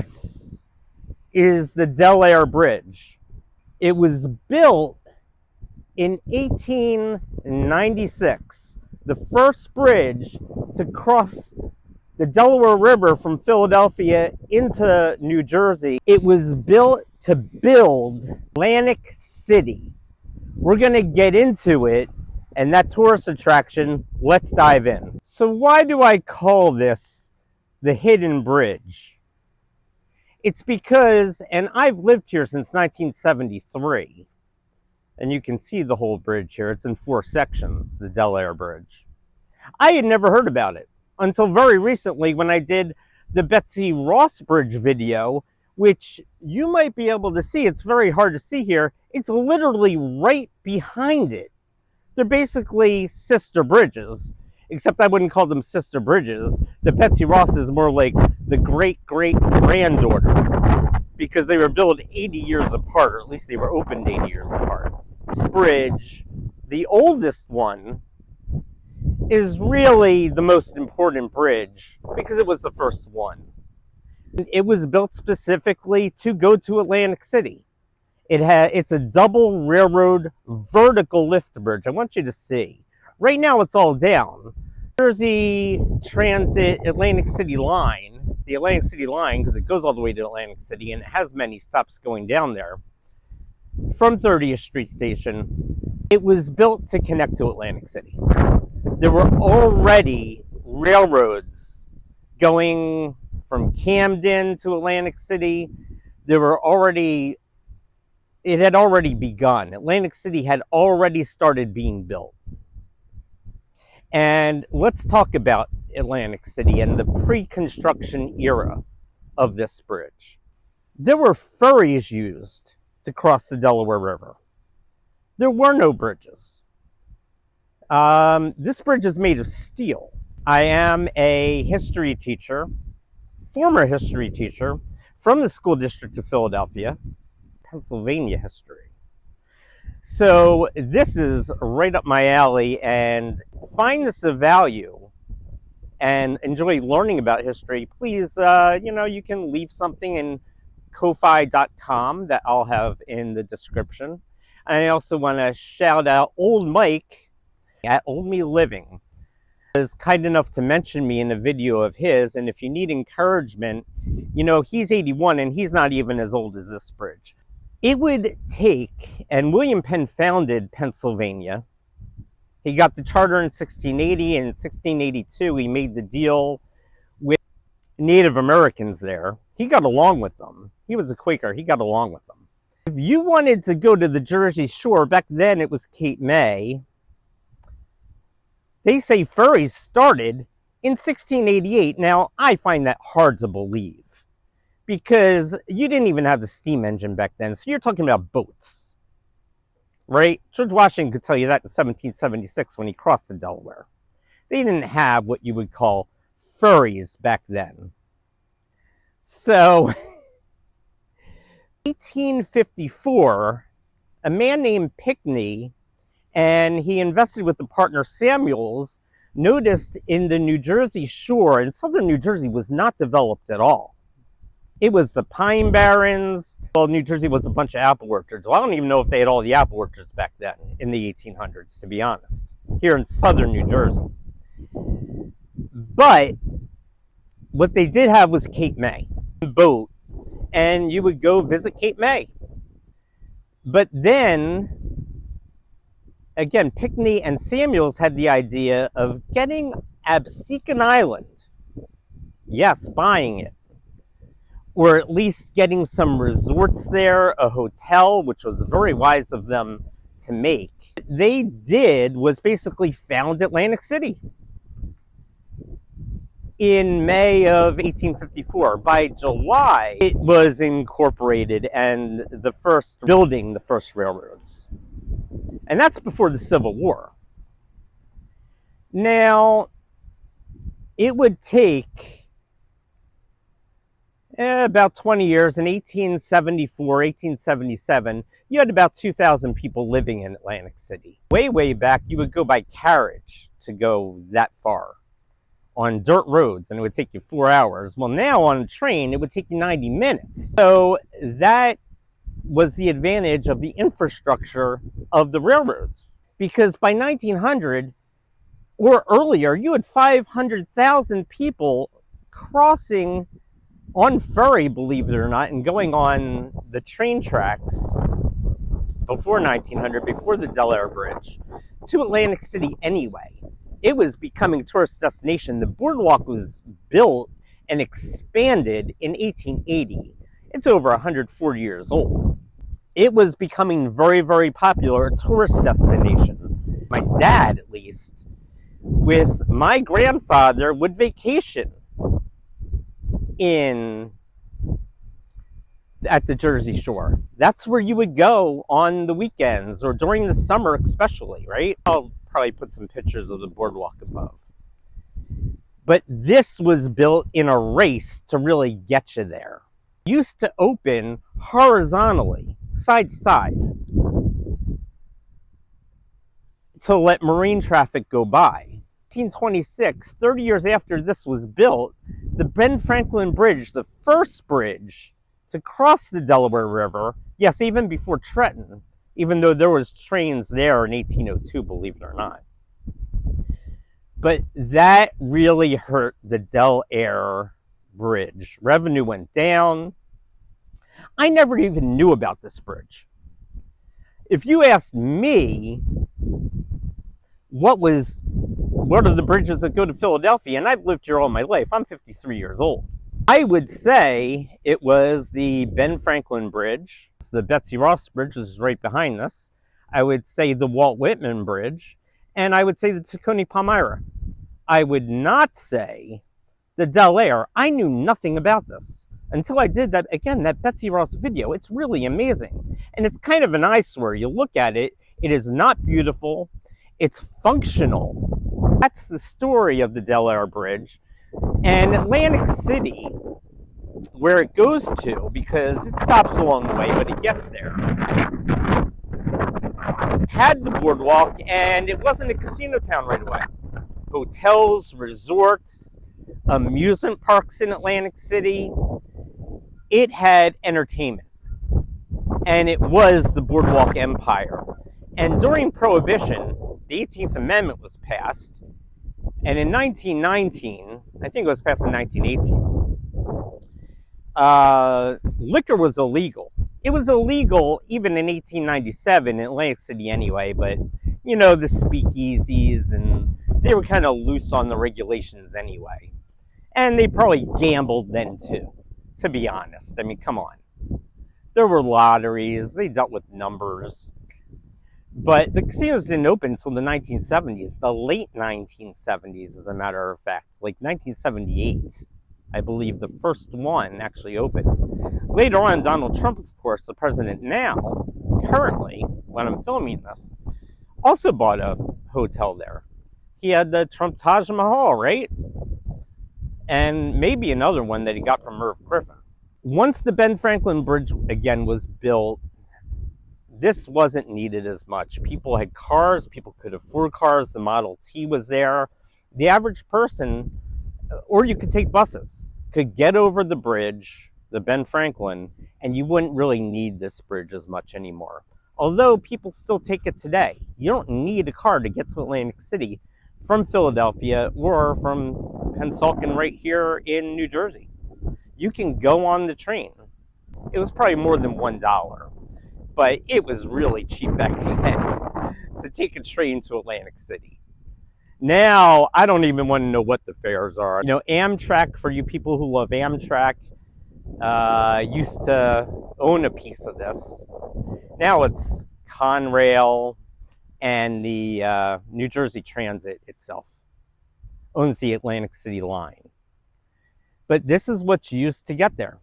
This is the Delair Bridge. It was built in 1896, the first bridge to cross the Delaware River from Philadelphia into New Jersey. It was built to build Atlantic City. We're going to get into it, and that tourist attraction, let's dive in. So why do I call this the Hidden Bridge? It's because, and I've lived here since 1973, and you can see the whole bridge here. It's in 4 sections, the Delair Bridge. I had never heard about it until very recently when I did the Betsy Ross Bridge video, which you might be able to see. It's very hard to see here. It's literally right behind it. They're basically sister bridges, except I wouldn't call them sister bridges. The Betsy Ross is more like the great-great-granddaughter, because they were built 80 years apart, or at least they were opened 80 years apart. This bridge, the oldest one, is really the most important bridge because it was the first one. It was built specifically to go to Atlantic City. It's a double railroad vertical lift bridge. I want you to see. Right now it's all down. Jersey Transit Atlantic City line, the Atlantic City line, because it goes all the way to Atlantic City and it has many stops going down there, from 30th Street Station, it was built to connect to Atlantic City. There were already railroads going from Camden to Atlantic City. It had already begun. Atlantic City had already started being built. And let's talk about Atlantic City and the pre-construction era of this bridge. There were ferries used to cross the Delaware River. There were no bridges. This bridge is made of steel. I am a history teacher, former history teacher, from the school district of Philadelphia, Pennsylvania history. So this is right up my alley, and find this of value and enjoy learning about history. Please, you can leave something in ko-fi.com that I'll have in the description. And I also want to shout out Old Mike at Old Me Living. He was kind enough to mention me in a video of his, and if you need encouragement, he's 81 and he's not even as old as this bridge. It would take, and William Penn founded Pennsylvania. He got the charter in 1680, and in 1682 he made the deal with Native Americans there. He got along with them. He was a Quaker. He got along with them. If you wanted to go to the Jersey Shore, back then it was Cape May. They say ferries started in 1688. Now, I find that hard to believe because you didn't even have the steam engine back then. So you're talking about boats, right? George Washington could tell you that in 1776 when he crossed the Delaware. They didn't have what you would call ferries back then. So 1854, a man named Pinckney, and he invested with the partner Samuels, noticed in the New Jersey shore, and southern New Jersey was not developed at all. It was the Pine Barrens. Well, New Jersey was a bunch of apple orchards. Well, I don't even know if they had all the apple orchards back then in the 1800s, to be honest, here in southern New Jersey. But what they did have was Cape May, boat, and you would go visit Cape May. But then, again, Pinckney and Samuels had the idea of getting Absecon Island. Yes, buying it. Or at least getting some resorts there, a hotel, which was very wise of them to make. What they did was basically found Atlantic City in May of 1854. By July, it was incorporated and the first railroads. And that's before the Civil War. Now, it would take about 20 years. In 1874, 1877, you had about 2,000 people living in Atlantic City. Way, way back, you would go by carriage to go that far. on dirt roads, and it would take you 4 hours. Well, now on a train, it would take you 90 minutes. So that was the advantage of the infrastructure of the railroads. Because by 1900 or earlier, you had 500,000 people crossing on ferry, believe it or not, and going on the train tracks before 1900, before the Delair Bridge, to Atlantic City anyway. It was becoming a tourist destination. The boardwalk was built and expanded in 1880. It's over 140 years old. It was becoming very, very popular, a tourist destination. My dad, at least, with my grandfather, would vacation at the Jersey Shore. That's where you would go on the weekends or during the summer especially, right? I'll probably put some pictures of the boardwalk above. But this was built in a race to really get you there. It used to open horizontally, side to side, to let marine traffic go by. 1826, 30 years after this was built, the Ben Franklin Bridge, the first bridge to cross the Delaware River, yes, even before Trenton, even though there was trains there in 1802, believe it or not. But that really hurt the Delair Bridge. Revenue went down. I never even knew about this bridge. If you asked me what are the bridges that go to Philadelphia, and I've lived here all my life, I'm 53 years old, I would say it was the Ben Franklin Bridge, the Betsy Ross Bridge is right behind this. I would say the Walt Whitman Bridge, and I would say the Tacony Palmyra. I would not say the Delair. I knew nothing about this until I did that Betsy Ross video. It's really amazing. And it's kind of an eyesore. You look at it, it is not beautiful. It's functional. That's the story of the Delair Bridge. And Atlantic City, where it goes to, because it stops along the way, but it gets there, had the boardwalk, and it wasn't a casino town right away. Hotels, resorts, amusement parks in Atlantic City. It had entertainment, and it was the boardwalk empire. And during Prohibition, the 18th Amendment was passed, and in 1919, I think it was passed in 1918, liquor was illegal. It was illegal even in 1897 in Atlantic City anyway, but you know, the speakeasies, and they were kind of loose on the regulations anyway. And they probably gambled then too, to be honest. I mean, come on. There were lotteries, they dealt with numbers. But the casinos didn't open until the 1970s, the late 1970s, as a matter of fact, like 1978. I believe the first one actually opened. Later on, Donald Trump, of course, the president now, currently, when I'm filming this, also bought a hotel there. He had the Trump Taj Mahal, right? And maybe another one that he got from Merv Griffin. Once the Ben Franklin Bridge, again, was built, this wasn't needed as much. People had cars, people could afford cars, the Model T was there. The average person, or you could take buses, could get over the bridge, the Ben Franklin, and you wouldn't really need this bridge as much anymore. Although people still take it today. You don't need a car to get to Atlantic City from Philadelphia or from Pennsauken right here in New Jersey. You can go on the train. It was probably more than $1, but it was really cheap back then to take a train to Atlantic City. Now, I don't even want to know what the fares are. You know, Amtrak, for you people who love Amtrak, used to own a piece of this. Now it's Conrail, and the New Jersey Transit itself owns the Atlantic City line. But this is what's used to get there.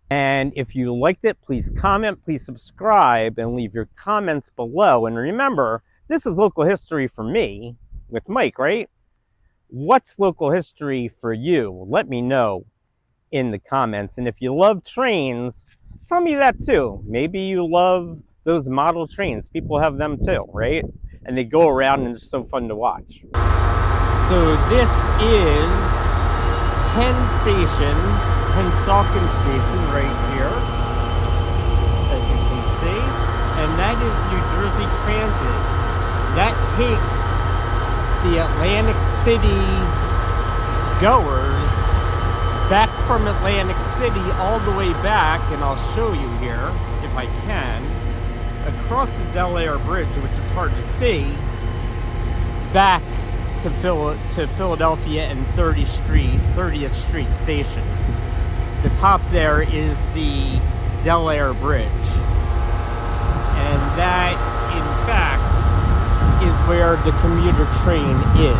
And if you liked it, please comment, please subscribe, and leave your comments below. And remember, this is local history for me with Mike, right? What's local history for you? Let me know in the comments. And if you love trains, tell me that too. Maybe you love those model trains. People have them too, right? And they go around and they're so fun to watch. So this is Pennsauken Station right here, as you can see. And that is New Jersey Transit. That takes the Atlantic City goers back from Atlantic City all the way back, and I'll show you here, if I can, across the Delair Bridge, which is hard to see, back to Philadelphia and 30th Street Station. The top there is the Delair Bridge. And that, in fact, is where the commuter train is.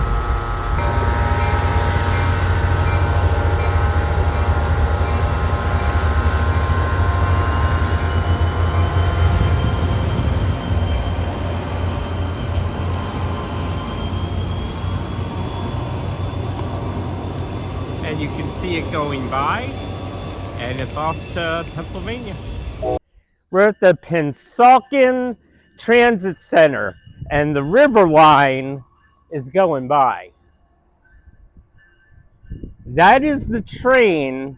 And you can see it going by, and it's off to Pennsylvania. We're at the Pennsauken Transit Center, and the River line is going by. That is the train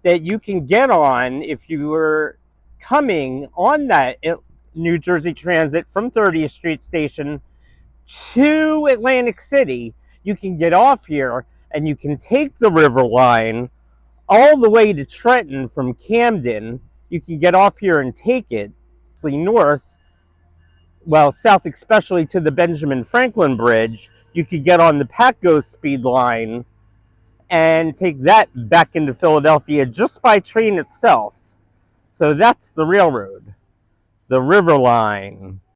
that you can get on if you were coming on that New Jersey Transit from 30th Street Station to Atlantic City. You can get off here and you can take the River line all the way to Trenton from Camden. You can get off here and take it north, well, south especially to the Benjamin Franklin Bridge. You could get on the Patco speed line and take that back into Philadelphia just by train itself. So that's the railroad, the River line.